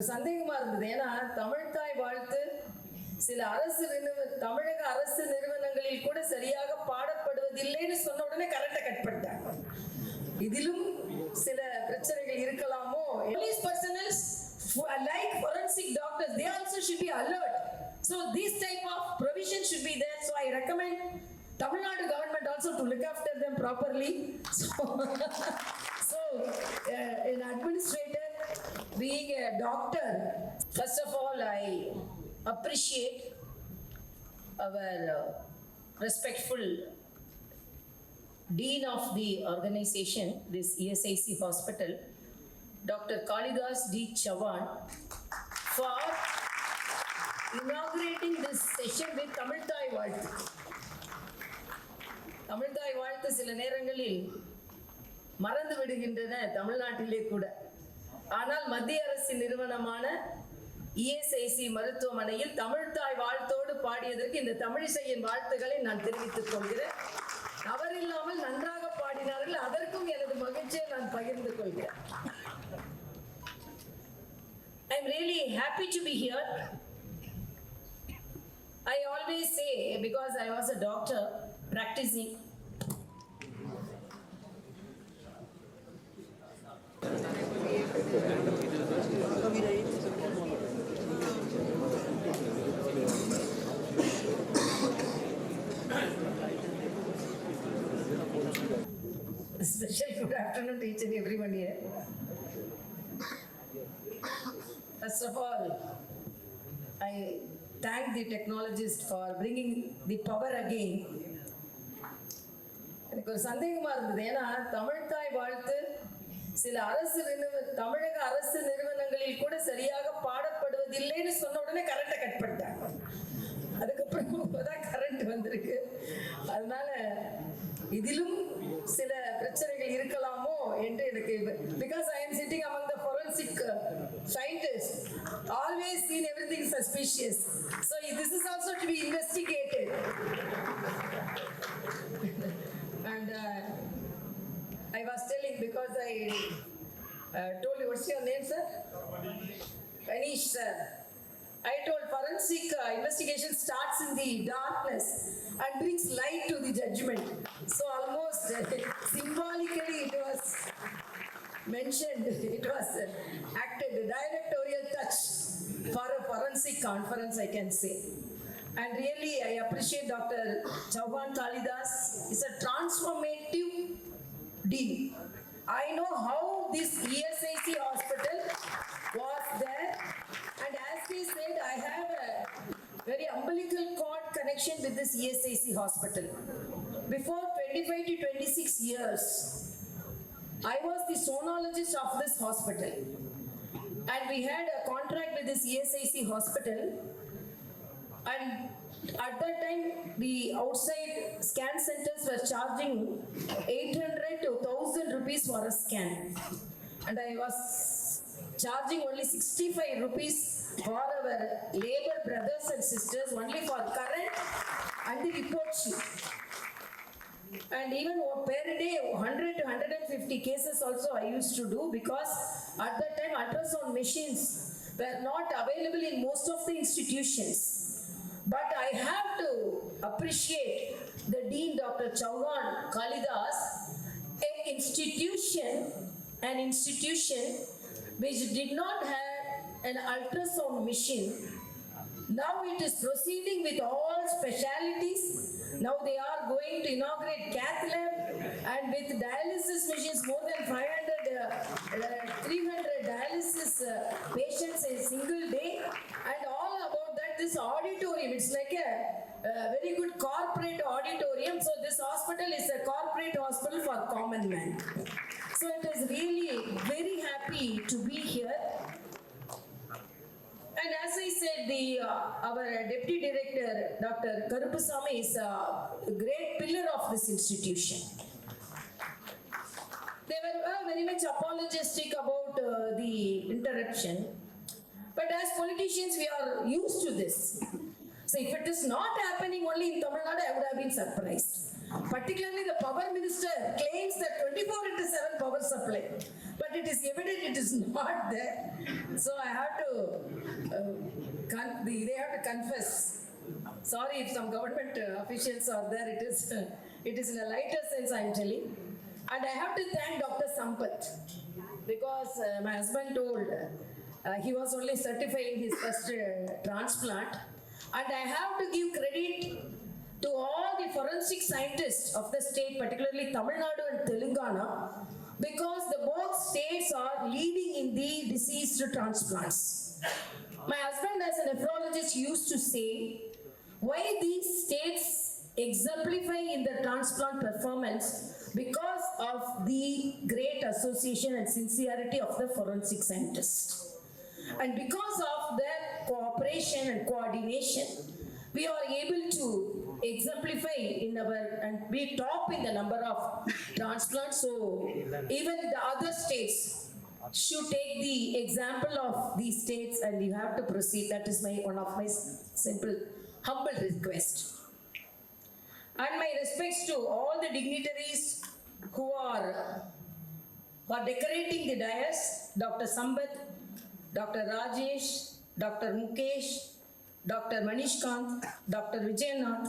சந்தேகமா இருந்தது. ஏன்னா தமிழ்தாய் வாழ்த்து சில தமிழக அரசு நிறுவனங்களில் கூட சரியாக பாடப்படுவதில்லைன்னு சொன்ன உடனே கரெக்டா கட் பண்ணிட்டாங்க. இதிலும் சில பிரச்சனைகள் இருக்கலாமோ. Police personnel like forensic doctors, they also should be alert. So this type of provision should be there. So I recommend Tamil Nadu government also to look after them properly. So an administrator, being a doctor, first of all I appreciate our respectful dean of the organization, this ESIC hospital, Dr. Kalidas D. Chavan, for inaugurating this session with Tamilthai வாழ்த்து. தமிழ்தாய் வாழ்த்து சில நேரங்களில் மறந்து விடுகின்றன தமிழ்நாட்டிலே கூட. ஆனால் மத்திய அரசின் நிறுவனமான ESIC மருத்துவமனையில் தமிழ்தாய் வாழ்த்தோடு பாடியதற்கு இந்த தமிழிசையின் வாழ்த்துக்களை நான் தெரிவித்துக் கொள்கிறேன். தவறில்லாமல் நன்றாக பாடினார்கள். அதற்கும் எனது மகிழ்ச்சியை நான் பகிர்ந்து கொள்கிறேன். I am really happy to be here. I always say, because I was a doctor practicing, special good afternoon to each and everyone here. First of all, I thank the technologist for bringing the power again. எனக்கு ஒரு சந்தேகமா இருந்தது. ஏன்னா தமிழ்தாய் வாழ்த்து சில தமிழக அரசு நிறுவனங்களில் கூட சரியாக பாடப்படுவதில்லைன்னு சொன்ன உடனே கரெக்டா கட் பண்ணிட்டாங்க. அதுக்கப்புறம் இப்பதான் கரண்ட் வந்திருக்கு. அதனால இதிலும் சில பிரச்சனைகள் இருக்கலாமோ என்று எனக்கு, because I am sitting among the forensic scientists, always seen everything suspicious. So this is also to be investigated. And I was telling, because I told you, what's your name, sir? Anish, sir. I told forensic investigation starts in the darkness and brings light to the judgment. So almost symbolically it was mentioned, it was acted, directorial touch for a forensic conference, I can say. And really I appreciate Dr. Chavan Kalidas. It's a transformative deal. I know how this ESIC hospital was there, and as they said, I have a very umbilical cord connection with this ESIC hospital. Before 25 to 26 years, I was the sonologist of this hospital, and we had a contract with this ESIC hospital. And at that time, the outside scan centers were charging 800 to 1,000 rupees for a scan. And I was charging only 65 rupees for our labor brothers and sisters, only for current and the report sheet. And even per day, 100 to 150 cases also I used to do, because at that time ultrasound machines were not available in most of the institutions. But I have to appreciate the Dean Dr. Chavan Kalidas, an institution which did not have an ultrasound machine. Now it is proceeding with all specialities. Now they are going to inaugurate cath lab, and with dialysis machines, more than 300 dialysis patients in a single day. And all about that, this auditorium, it's like a very good corporate auditorium. So this hospital is a corporate hospital for common man. So it is really very happy to be here. And as I said, our Deputy Director, Dr. Karupasamy, is a great pillar of this institution. They were very much apologetic about the interruption. But as politicians, we are used to this. So if it is not happening only in Tamil Nadu, I would have been surprised. Particularly the power minister claims that 24/7 power supply, but it is evident it is not there. So I have to, they have to confess. Sorry if some government officials are there, it is in a lighter sense I am telling. And I have to thank Dr. Sampath because my husband told he was only certifying his first transplant. And I have to give credit to all the forensic scientists of the state, particularly Tamil Nadu and Telangana, because the both states are leading in the deceased transplants. My husband as a nephrologist used to say, why these states exemplify in the transplant performance? Because of the great association and sincerity of the forensic scientists. And because of their cooperation and coordination, we are able to exemplify in our, and we top in the number of transplants. So even the other states should take the example of these states, and you have to proceed. That is one of my simple, humble request. And my respects to all the dignitaries who are decorating the dais, Dr. Sampath, Dr. Rajesh, Dr. Mukesh, Dr. Manishkant, Dr. Vijayanath,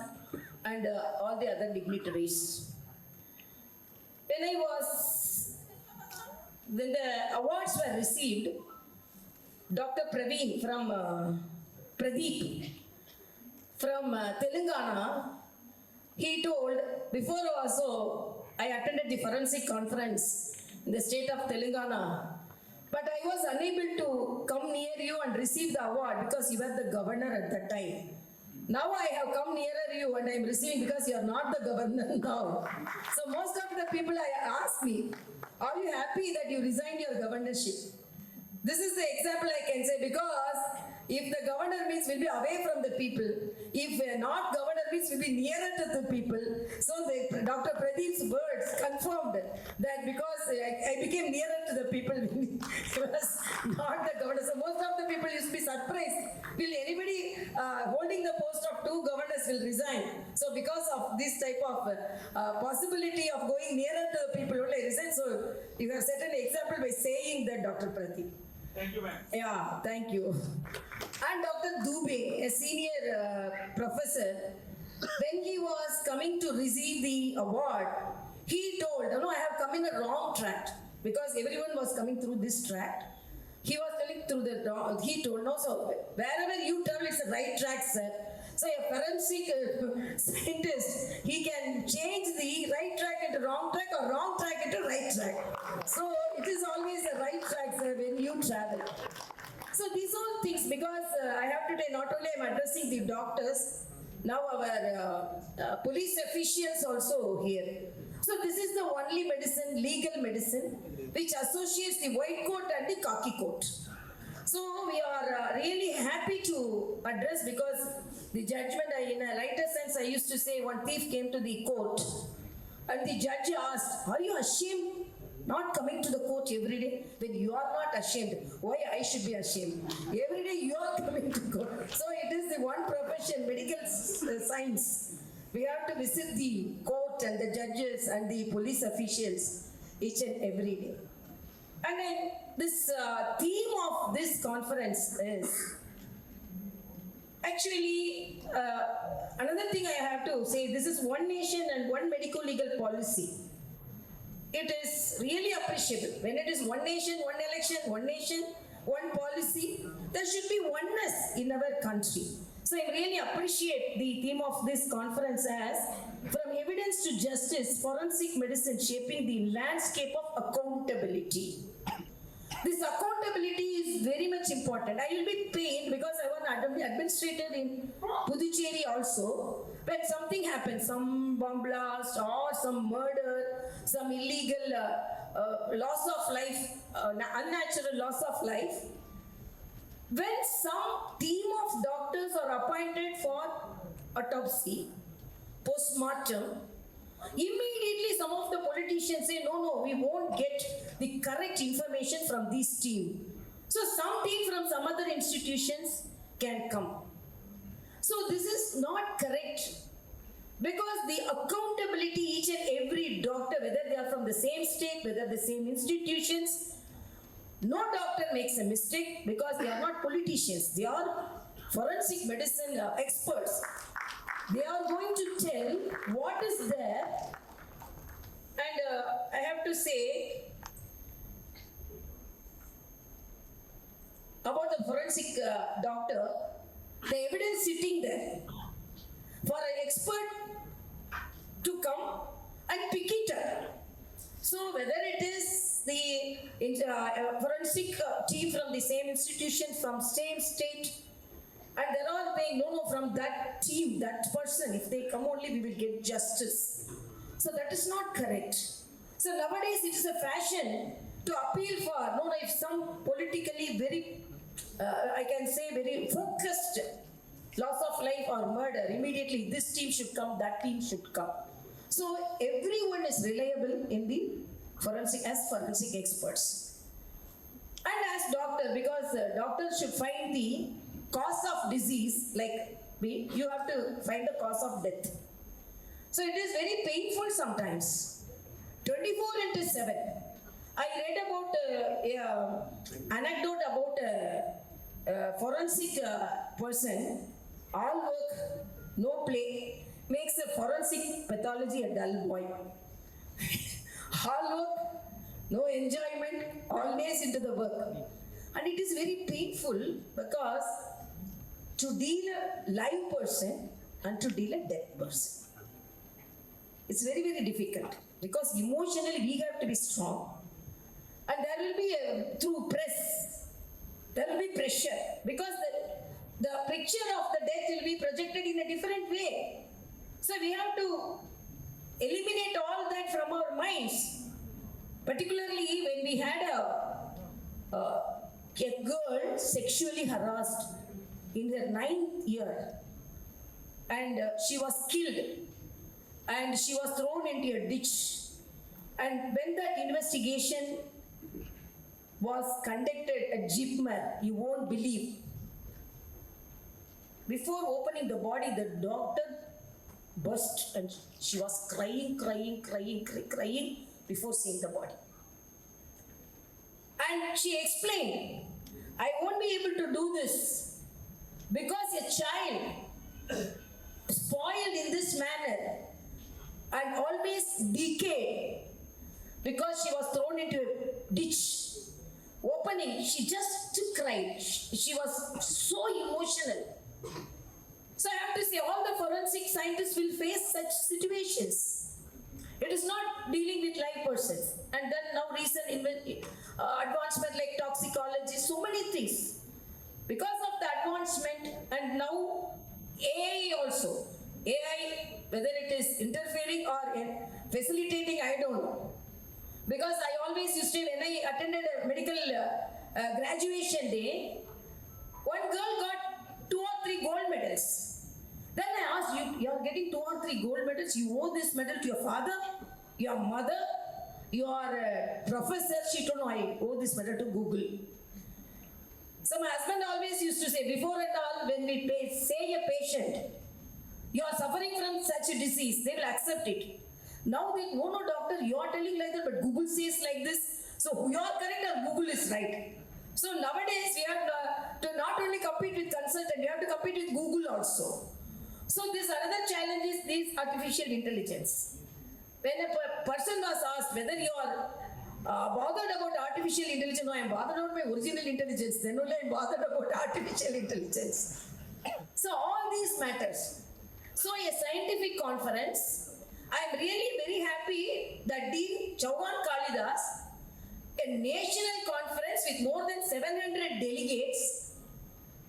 and all the other dignitaries. When the awards were received, Dr. Praveen from Pradeep from Telangana, he told, before also I attended the forensic conference in the state of Telangana, but I was unable to come near you and receive the award because you were the governor at that time. Now I have come nearer you and I am receiving because you are not the governor now. So most of the people ask me, are you happy that you resigned your governorship? This is the example I can say, because if the governor means we'll be away from the people, if not governor means we'll be nearer to the people. So Dr. Pradeep's words confirmed that because I became nearer to the people when he was not the governor. So most of the people used to be surprised. Will anybody holding the post of 2 governors will resign? So because of this type of possibility of going nearer to the people, only resign. So you have set an example by saying that, Dr. Pradeep. Thank you, ma'am. Yeah, thank you. And Dr. Dubey, a senior professor, when he was coming to receive the award, he told, no, I have come in a wrong track, because everyone was coming through this track. He was telling through the wrong, he told, no, so wherever you travel, it's the right track, sir. So a forensic scientist, he can change the right track into wrong track or wrong track into right track. So it is always the right track, sir, when you travel. So these all things, because I have today, not only I'm addressing the doctors, now our police officials also here. So this is the only medicine, legal medicine, which associates the white coat and the khaki coat. So we are really happy to address, because the judgment, in a lighter sense, I used to say one thief came to the court and the judge asked, are you ashamed not coming to the court every day? When you are not ashamed, why I should be ashamed? Every day you are coming to court. So it is the one profession, medical science. We have to visit the court and the judges and the police officials each and every day. And then this theme of this conference is actually another thing I have to say. This is one nation and one medico legal policy. It is really appreciable when it is one nation, one election, one nation, one policy. There should be oneness in our country. So I really appreciate the theme of this conference as from evidence to justice, forensic medicine shaping the landscape of accountability. This accountability is very much important. I will be pained because I was an administrator in Puducherry also. When something happens, some bomb blast or some murder, some illegal loss of life, unnatural loss of life, when some team of doctors are appointed for autopsy, post-mortem, immediately some of the politicians say, no, we won't get the correct information from this team. So some team from some other institutions can come. So this is not correct. Because the accountability, each and every doctor, whether they are from the same state, whether the same institutions, no doctor makes a mistake because they are not politicians. They are forensic medicine experts. They are going to tell what is there. And I have to say about the forensic doctor, the evidence sitting there for an expert to come and pick it up. So whether it is the forensic team from the same institution, from same state, and there are saying, no, from that team, that person, if they come only, we will get justice. So that is not correct. So nowadays it is a fashion to appeal for, if some politically very, I can say very focused loss of life or murder, immediately this team should come, that team should come. So everyone is reliable in the forensic experts. And as doctor, because doctors should find the cause of disease, like you have to find the cause of death. So it is very painful sometimes. 24/7. I read about anecdote about a forensic person, all work, no play, makes a forensic pathology a dull boy. All work, no enjoyment, always into the work. And it is very painful because to deal a live person and to deal a dead person, it's very, very difficult because emotionally we have to be strong. And there will be through press, there will be pressure because the picture of the death will be projected in a different way. So we have to eliminate all that from our minds. Particularly when we had a girl sexually harassed in her 9th year, and she was killed and she was thrown into a ditch. And when that investigation was conducted at Jeepmer, you won't believe. Before opening the body, the doctor burst and she was crying before seeing the body. And she explained, I won't be able to do this because a child spoiled in this manner and always decayed because she was thrown into a ditch. Opening, she just cried. She was so emotional. So I have to say, all the forensic scientists will face such situations. It is not dealing with live persons. And then now recent advancement like toxicology, so many things. Because of the advancement, and now AI also. AI, whether it is interfering or facilitating, I don't know. Because I always used to, when I attended a medical graduation day, one girl got 2 or 3 gold medals. Then I asked, you are getting 2 or 3 gold medals, you owe this medal to your father, your mother, your professor. She told, no, I owe this medal to Google. So my husband always used to say, before and all, when we say a patient, you are suffering from such a disease, they will accept it. Now they, no doctor, you are telling like that, but Google says like this. So you are correct or Google is right. So nowadays we have to not only compete with consultant, we have to compete with Google also. So this another challenge is this artificial intelligence. When a person was asked whether you are bothered about artificial intelligence, no, I am bothered about my original intelligence, then only I am bothered about artificial intelligence. So all these matters. So a scientific conference, I am really very happy that Dean Chauhan Kalidas, a national conference with more than 700 delegates,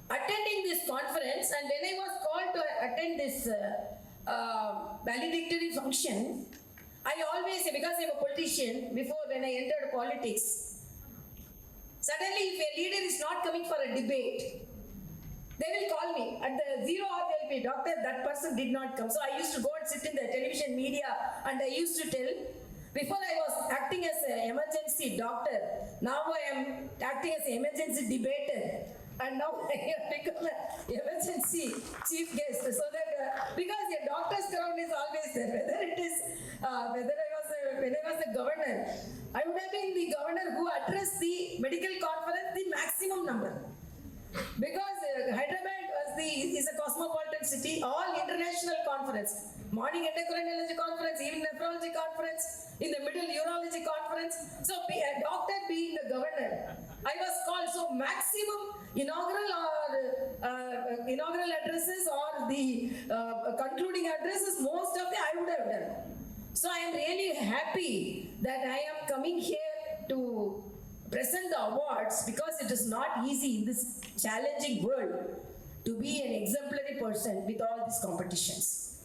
attending this conference, and when I was called to attend this valedictory function, I always say, because I am a politician, before when I entered politics, suddenly if a leader is not coming for a debate, they will call me. At the 0 hour, they will be, doctor, that person did not come. So I used to go and sit in the television media and I used to tell, before I was acting as an emergency doctor, now I am acting as an emergency debater. And now I have become an emergency chief guest, so that because a doctor's crown is always there. When I was the governor, I would have been the governor who addressed the medical conference the maximum number. Because Hyderabad is a cosmopolitan city, all international conference, morning endocrinology conference, evening nephrology conference, in the middle urology conference. So a doctor being the governor, I was called. So maximum inaugural addresses or the concluding addresses, most of the I would have done. So I am really happy that I am coming here to present the awards, because it is not easy in this challenging world to be an exemplary person with all these competitions.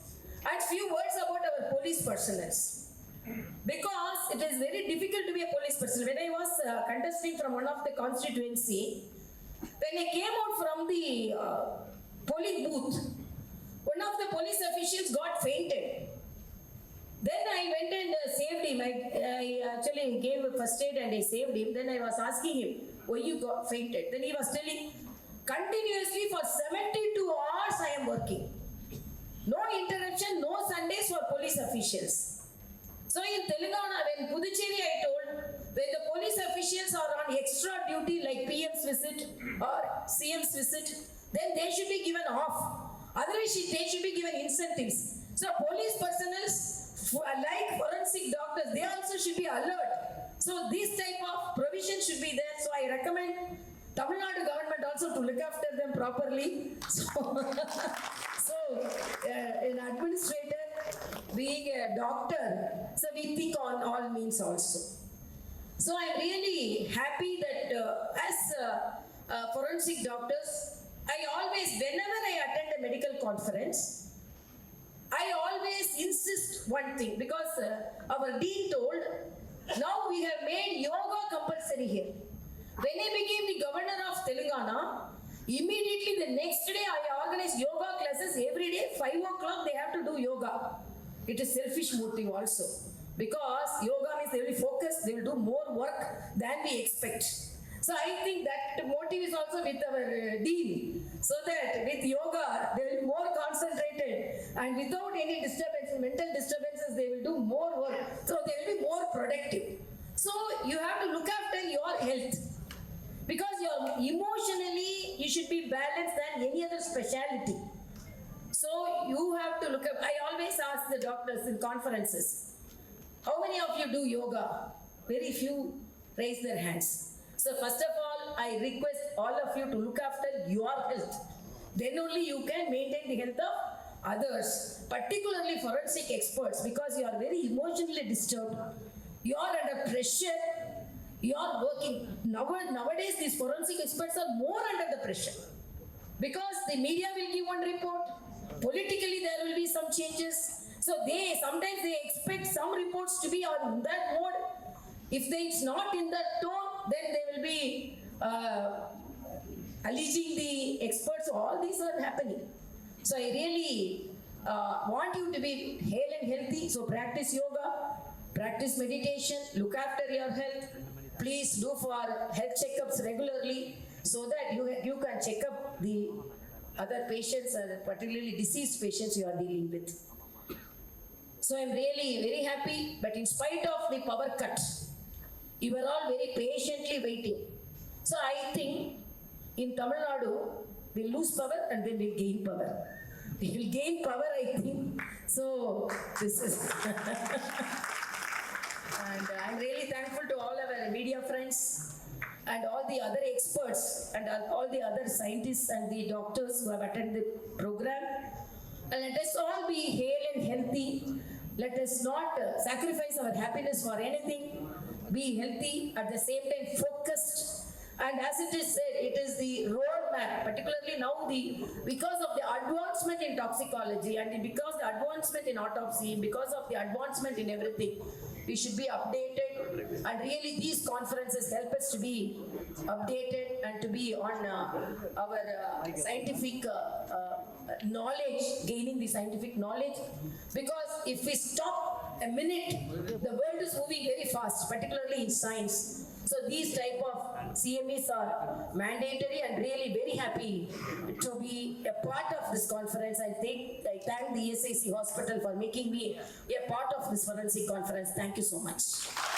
And few words about our police personnel, because it is very difficult to be a police person. When I was contesting from one of the constituency, when I came out from the polling booth, one of the police officials got fainted. Then I went and saved him. I actually gave a first aid and I saved him. Then I was asking him, why you got fainted? Then he was telling, continuously for 72 hours I am working. No interruption, no Sundays for police officials. So in Telangana, when Puducherry I told, when the police officials are on extra duty like PM's visit or CM's visit, then they should be given off. Otherwise, they should be given incentives. So police personnel, like forensic doctors, they also should be alert. So this type of provision should be there. So I recommend Tamil Nadu government also to look after them properly. So an administrator, being a doctor, so we think on all means also. So I'm really happy that as forensic doctors, I always, whenever I attend a medical conference, I always insist one thing, because our dean told, now we have made yoga compulsory here. When I became the governor of Telangana, immediately the next day I organized yoga classes every day, 5 o'clock they have to do yoga. It is selfish motive also, because yoga means they will be focused, they will do more work than we expect. So I think that motive is also with our dean, so that with yoga they will be more concentrated and without any disturbance, mental disturbances, they will do more work. So they will be more productive. So you have to look after your health, because emotionally you should be balanced than any other specialty. So you have to look up. I always ask the doctors in conferences, how many of you do yoga? Very few raise their hands. So first of all, I request all of you to look after your health. Then only you can maintain the health of others, particularly forensic experts, because you are very emotionally disturbed. You are under pressure. You are working. Nowadays, these forensic experts are more under the pressure, because the media will give one report. Politically, there will be some changes. So sometimes they expect some reports to be on that mode. If it's not in that tone, then they will be alleging the experts. All these are happening. So I really want you to be hale and healthy. So practice yoga, practice meditation, look after your health. Please do for health checkups regularly, so that you can check up the other patients, particularly deceased patients you are dealing with. So I'm really very happy, but in spite of the power cut, you were all very patiently waiting. So I think in Tamil Nadu, we'll lose power and then we'll gain power. We will gain power, I think. So this is... And I'm really thankful to all our media friends and all the other experts and all the other scientists and the doctors who have attended the program. And let us all be hale and healthy. Let us not sacrifice our happiness for anything. Be healthy, at the same time focused. And as it is said, it is the roadmap, particularly now because of the advancement in toxicology and because the advancement in autopsy, because of the advancement in everything, we should be updated. And really these conferences help us to be updated and to be on our scientific knowledge, gaining the scientific knowledge. Because if we stop a minute, the world is moving very fast, particularly in science. So these type of CMEs are mandatory and really very happy to be a part of this conference. I thank the ESIC hospital for making me a part of this forensic conference. Thank you so much.